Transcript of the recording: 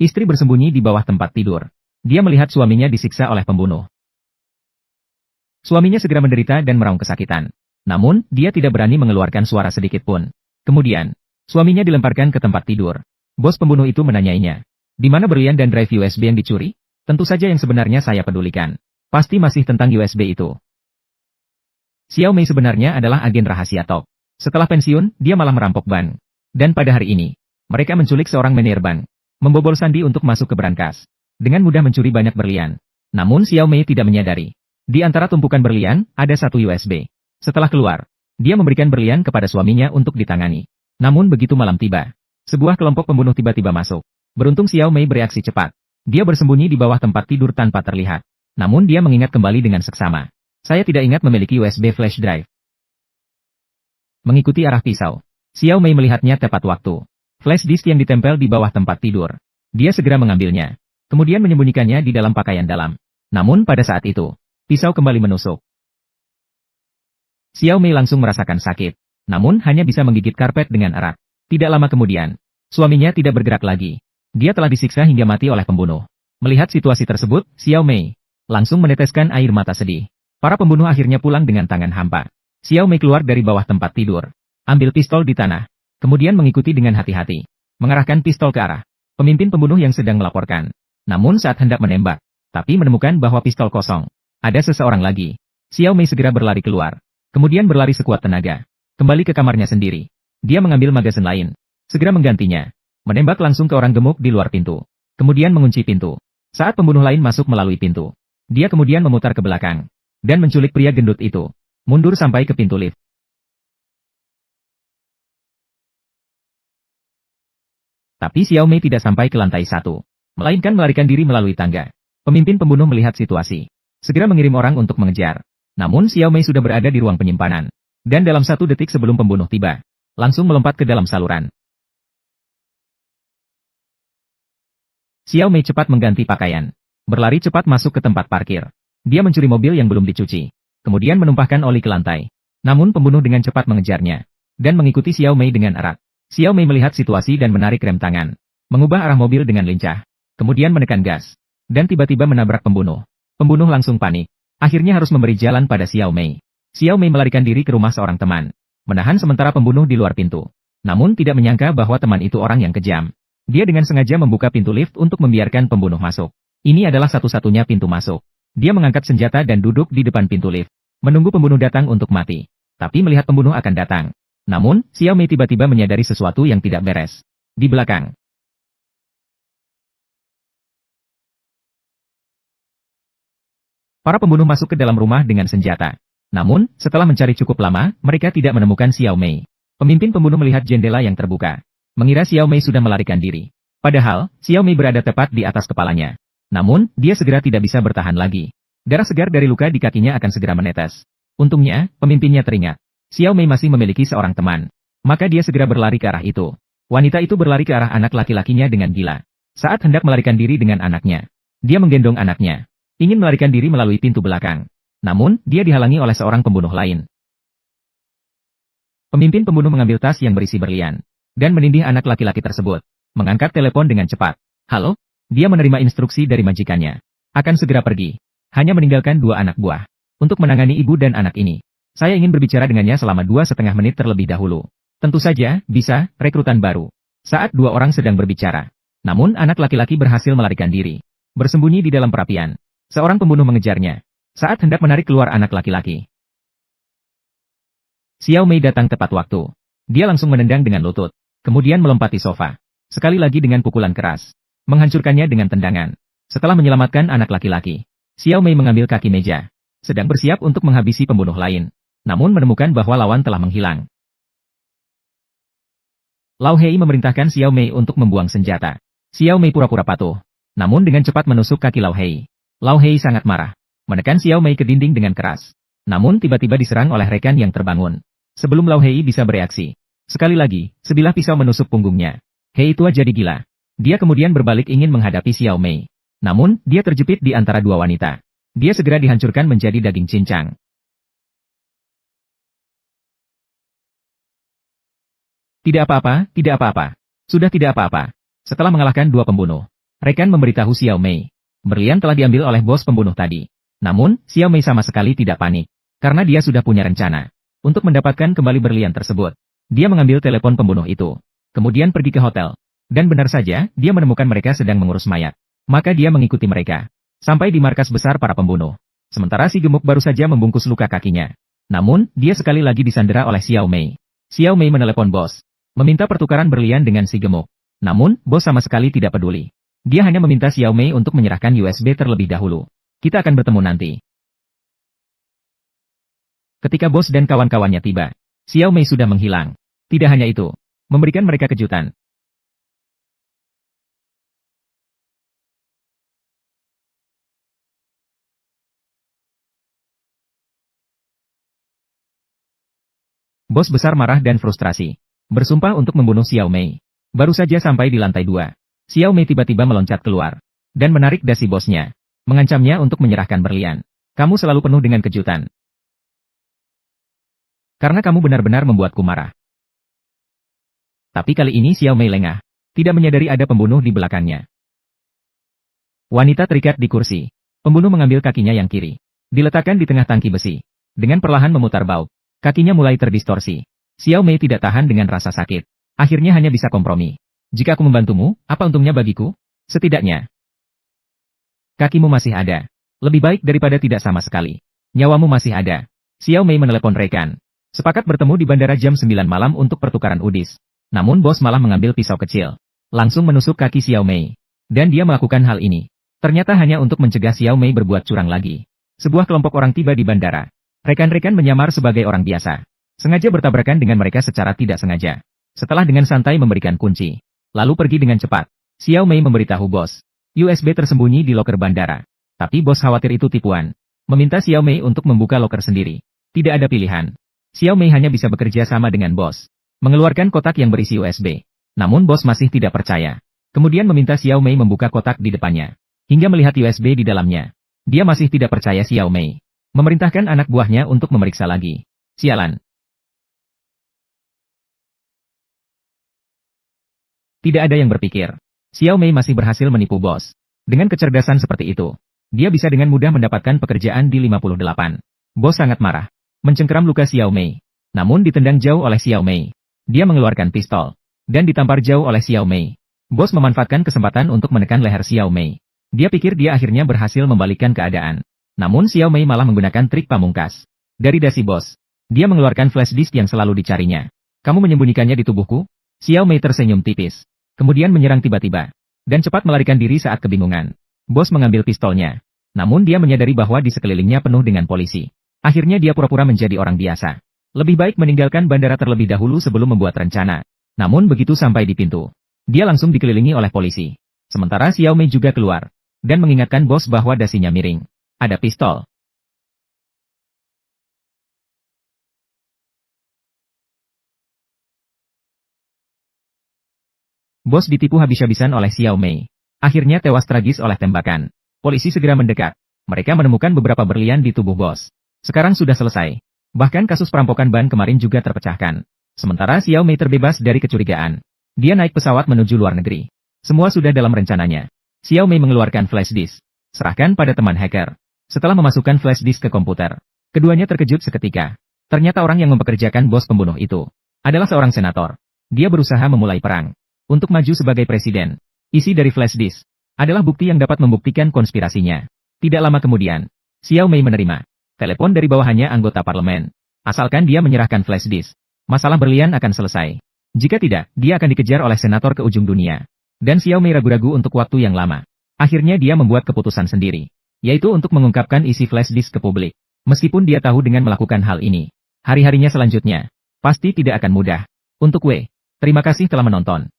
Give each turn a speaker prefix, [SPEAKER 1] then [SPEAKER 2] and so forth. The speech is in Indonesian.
[SPEAKER 1] Istri bersembunyi di bawah tempat tidur. Dia melihat suaminya disiksa oleh pembunuh. Suaminya segera menderita dan meraung kesakitan. Namun, dia tidak berani mengeluarkan suara sedikit pun. Kemudian, suaminya dilemparkan ke tempat tidur. Bos pembunuh itu menanyainya, "Di mana berlian dan drive USB yang dicuri?" "Tentu saja yang sebenarnya saya pedulikan. Pasti masih tentang USB itu." Xiao Mei sebenarnya adalah agen rahasia top. Setelah pensiun, dia malah merampok bank. Dan pada hari ini, mereka menculik seorang manajer bank, membobol sandi untuk masuk ke brankas. Dengan mudah mencuri banyak berlian. Namun Xiao Mei tidak menyadari. Di antara tumpukan berlian, ada satu USB. Setelah keluar, dia memberikan berlian kepada suaminya untuk ditangani. Namun begitu malam tiba, sebuah kelompok pembunuh tiba-tiba masuk. Beruntung Xiao Mei bereaksi cepat. Dia bersembunyi di bawah tempat tidur tanpa terlihat. Namun dia mengingat kembali dengan seksama. "Saya tidak ingat memiliki USB flash drive." Mengikuti arah pisau, Xiao Mei melihatnya tepat waktu. Flash disk yang ditempel di bawah tempat tidur. Dia segera mengambilnya. Kemudian menyembunyikannya di dalam pakaian dalam. Namun pada saat itu, pisau kembali menusuk. Xiao Mei langsung merasakan sakit. Namun hanya bisa menggigit karpet dengan erat. Tidak lama kemudian, suaminya tidak bergerak lagi. Dia telah disiksa hingga mati oleh pembunuh. Melihat situasi tersebut, Xiao Mei langsung meneteskan air mata sedih. Para pembunuh akhirnya pulang dengan tangan hampa. Xiao Mei keluar dari bawah tempat tidur. Ambil pistol di tanah. Kemudian mengikuti dengan hati-hati. Mengarahkan pistol ke arah pemimpin pembunuh yang sedang melaporkan. Namun saat hendak menembak, tapi menemukan bahwa pistol kosong. Ada seseorang lagi. Xiao Mei segera berlari keluar. Kemudian berlari sekuat tenaga. Kembali ke kamarnya sendiri. Dia mengambil magasin lain. Segera menggantinya. Menembak langsung ke orang gemuk di luar pintu. Kemudian mengunci pintu. Saat pembunuh lain masuk melalui pintu, dia kemudian memutar ke belakang dan menculik pria gendut itu. Mundur sampai ke pintu lift. Tapi Xiao Mei tidak sampai ke lantai 1, melainkan melarikan diri melalui tangga. Pemimpin pembunuh melihat situasi. Segera mengirim orang untuk mengejar. Namun Xiao Mei sudah berada di ruang penyimpanan. Dan dalam 1 detik sebelum pembunuh tiba, langsung melompat ke dalam saluran. Xiao Mei cepat mengganti pakaian. Berlari cepat masuk ke tempat parkir. Dia mencuri mobil yang belum dicuci. Kemudian menumpahkan oli ke lantai. Namun pembunuh dengan cepat mengejarnya. Dan mengikuti Xiao Mei dengan erat. Xiao Mei melihat situasi dan menarik rem tangan. Mengubah arah mobil dengan lincah. Kemudian menekan gas. Dan tiba-tiba menabrak pembunuh. Pembunuh langsung panik. Akhirnya harus memberi jalan pada Xiao Mei. Xiao Mei melarikan diri ke rumah seorang teman. Menahan sementara pembunuh di luar pintu. Namun tidak menyangka bahwa teman itu orang yang kejam. Dia dengan sengaja membuka pintu lift untuk membiarkan pembunuh masuk. Ini adalah satu-satunya pintu masuk. Dia mengangkat senjata dan duduk di depan pintu lift. Menunggu pembunuh datang untuk mati. Tapi melihat pembunuh akan datang. Namun, Xiao Mei tiba-tiba menyadari sesuatu yang tidak beres. Di belakang. Para pembunuh masuk ke dalam rumah dengan senjata. Namun, setelah mencari cukup lama, mereka tidak menemukan Xiao Mei. Pemimpin pembunuh melihat jendela yang terbuka. Mengira Xiao Mei sudah melarikan diri. Padahal, Xiao Mei berada tepat di atas kepalanya. Namun, dia segera tidak bisa bertahan lagi. Darah segar dari luka di kakinya akan segera menetes. Untungnya, pemimpinnya teringat. Xiao Mei masih memiliki seorang teman. Maka dia segera berlari ke arah itu. Wanita itu berlari ke arah anak laki-lakinya dengan gila. Saat hendak melarikan diri dengan anaknya, dia menggendong anaknya. Ingin melarikan diri melalui pintu belakang. Namun, dia dihalangi oleh seorang pembunuh lain. Pemimpin pembunuh mengambil tas yang berisi berlian. Dan menindih anak laki-laki tersebut. Mengangkat telepon dengan cepat. "Halo?" Dia menerima instruksi dari majikannya. Akan segera pergi. Hanya meninggalkan 2 anak buah. Untuk menangani ibu dan anak ini. Saya ingin berbicara dengannya selama 2,5 menit terlebih dahulu. Tentu saja, bisa, rekrutan baru. Saat 2 orang sedang berbicara. Namun anak laki-laki berhasil melarikan diri. Bersembunyi di dalam perapian. Seorang pembunuh mengejarnya. Saat hendak menarik keluar anak laki-laki. Xiao Mei datang tepat waktu. Dia langsung menendang dengan lutut. Kemudian melompati sofa. Sekali lagi dengan pukulan keras. Menghancurkannya dengan tendangan. Setelah menyelamatkan anak laki-laki, Xiao Mei mengambil kaki meja. Sedang bersiap untuk menghabisi pembunuh lain. Namun menemukan bahwa lawan telah menghilang. Lao Hei memerintahkan Xiao Mei untuk membuang senjata. Xiao Mei pura-pura patuh. Namun dengan cepat menusuk kaki Lao Hei. Lao Hei sangat marah. Menekan Xiao Mei ke dinding dengan keras. Namun tiba-tiba diserang oleh rekan yang terbangun. Sebelum Lao Hei bisa bereaksi. Sekali lagi, sebilah pisau menusuk punggungnya. Hei tua jadi gila. Dia kemudian berbalik ingin menghadapi Xiao Mei. Namun, dia terjepit di antara 2 wanita. Dia segera dihancurkan menjadi daging cincang. Tidak apa-apa, tidak apa-apa. Sudah tidak apa-apa. Setelah mengalahkan 2 pembunuh, Rekan memberitahu Xiao Mei. Berlian telah diambil oleh bos pembunuh tadi. Namun, Xiao Mei sama sekali tidak panik. Karena dia sudah punya rencana. Untuk mendapatkan kembali berlian tersebut. Dia mengambil telepon pembunuh itu. Kemudian pergi ke hotel. Dan benar saja, dia menemukan mereka sedang mengurus mayat. Maka dia mengikuti mereka. Sampai di markas besar para pembunuh. Sementara si gemuk baru saja membungkus luka kakinya. Namun, dia sekali lagi disandera oleh Xiao Mei. Xiao Mei menelepon bos. Meminta pertukaran berlian dengan si gemuk. Namun, bos sama sekali tidak peduli. Dia hanya meminta Xiao Mei untuk menyerahkan USB terlebih dahulu. Kita akan bertemu nanti. Ketika bos dan kawan-kawannya tiba, Xiao Mei sudah menghilang. Tidak hanya itu, memberikan mereka kejutan. Bos besar marah dan frustrasi. Bersumpah untuk membunuh Xiao Mei. Baru saja sampai di lantai 2. Xiao Mei tiba-tiba meloncat keluar. Dan menarik dasi bosnya. Mengancamnya untuk menyerahkan berlian. Kamu selalu penuh dengan kejutan. Karena kamu benar-benar membuatku marah. Tapi kali ini Xiao Mei lengah. Tidak menyadari ada pembunuh di belakangnya. Wanita terikat di kursi. Pembunuh mengambil kakinya yang kiri. Diletakkan di tengah tangki besi. Dengan perlahan memutar baut. Kakinya mulai terdistorsi. Xiao Mei tidak tahan dengan rasa sakit. Akhirnya hanya bisa kompromi. Jika aku membantumu, apa untungnya bagiku? Setidaknya, kakimu masih ada. Lebih baik daripada tidak sama sekali. Nyawamu masih ada. Xiao Mei menelepon rekan. Sepakat bertemu di bandara jam 9 malam untuk pertukaran udis. Namun bos malah mengambil pisau kecil. Langsung menusuk kaki Xiao Mei. Dan dia melakukan hal ini. Ternyata hanya untuk mencegah Xiao Mei berbuat curang lagi. Sebuah kelompok orang tiba di bandara. Rekan-rekan menyamar sebagai orang biasa. Sengaja bertabrakan dengan mereka secara tidak sengaja. Setelah dengan santai memberikan kunci. Lalu pergi dengan cepat. Xiao Mei memberitahu bos. USB tersembunyi di loker bandara. Tapi bos khawatir itu tipuan. Meminta Xiao Mei untuk membuka loker sendiri. Tidak ada pilihan. Xiao Mei hanya bisa bekerja sama dengan bos. Mengeluarkan kotak yang berisi USB. Namun bos masih tidak percaya. Kemudian meminta Xiao Mei membuka kotak di depannya. Hingga melihat USB di dalamnya. Dia masih tidak percaya Xiao Mei. Memerintahkan anak buahnya untuk memeriksa lagi. Sialan. Tidak ada yang berpikir. Xiao Mei masih berhasil menipu bos. Dengan kecerdasan seperti itu, dia bisa dengan mudah mendapatkan pekerjaan di 58. Bos sangat marah. Mencengkeram luka Xiao Mei. Namun ditendang jauh oleh Xiao Mei. Dia mengeluarkan pistol. Dan ditampar jauh oleh Xiao Mei. Bos memanfaatkan kesempatan untuk menekan leher Xiao Mei. Dia pikir dia akhirnya berhasil membalikkan keadaan. Namun Xiao Mei malah menggunakan trik pamungkas. Dari dasi bos, dia mengeluarkan flash disk yang selalu dicarinya. Kamu menyembunyikannya di tubuhku? Xiao Mei tersenyum tipis. Kemudian menyerang tiba-tiba. Dan cepat melarikan diri saat kebingungan. Bos mengambil pistolnya. Namun dia menyadari bahwa di sekelilingnya penuh dengan polisi. Akhirnya dia pura-pura menjadi orang biasa. Lebih baik meninggalkan bandara terlebih dahulu sebelum membuat rencana. Namun begitu sampai di pintu, dia langsung dikelilingi oleh polisi. Sementara Xiao Mei juga keluar. Dan mengingatkan bos bahwa dasinya miring. Ada pistol. Bos ditipu habis-habisan oleh Xiao Mei. Akhirnya tewas tragis oleh tembakan. Polisi segera mendekat. Mereka menemukan beberapa berlian di tubuh bos. Sekarang sudah selesai. Bahkan kasus perampokan ban kemarin juga terpecahkan. Sementara Xiao Mei terbebas dari kecurigaan. Dia naik pesawat menuju luar negeri. Semua sudah dalam rencananya. Xiao Mei mengeluarkan flash disk. Serahkan pada teman hacker. Setelah memasukkan flash disk ke komputer, keduanya terkejut seketika. Ternyata orang yang mempekerjakan bos pembunuh itu adalah seorang senator. Dia berusaha memulai perang. Untuk maju sebagai presiden. Isi dari flash disk adalah bukti yang dapat membuktikan konspirasinya. Tidak lama kemudian, Xiao Mei menerima telepon dari bawahannya anggota parlemen. Asalkan dia menyerahkan flash disk, masalah berlian akan selesai. Jika tidak, dia akan dikejar oleh senator ke ujung dunia. Dan Xiao Mei ragu-ragu untuk waktu yang lama. Akhirnya dia membuat keputusan sendiri, yaitu untuk mengungkapkan isi flash disk ke publik. Meskipun dia tahu dengan melakukan hal ini, hari-harinya selanjutnya pasti tidak akan mudah. Untuk W, terima kasih telah menonton.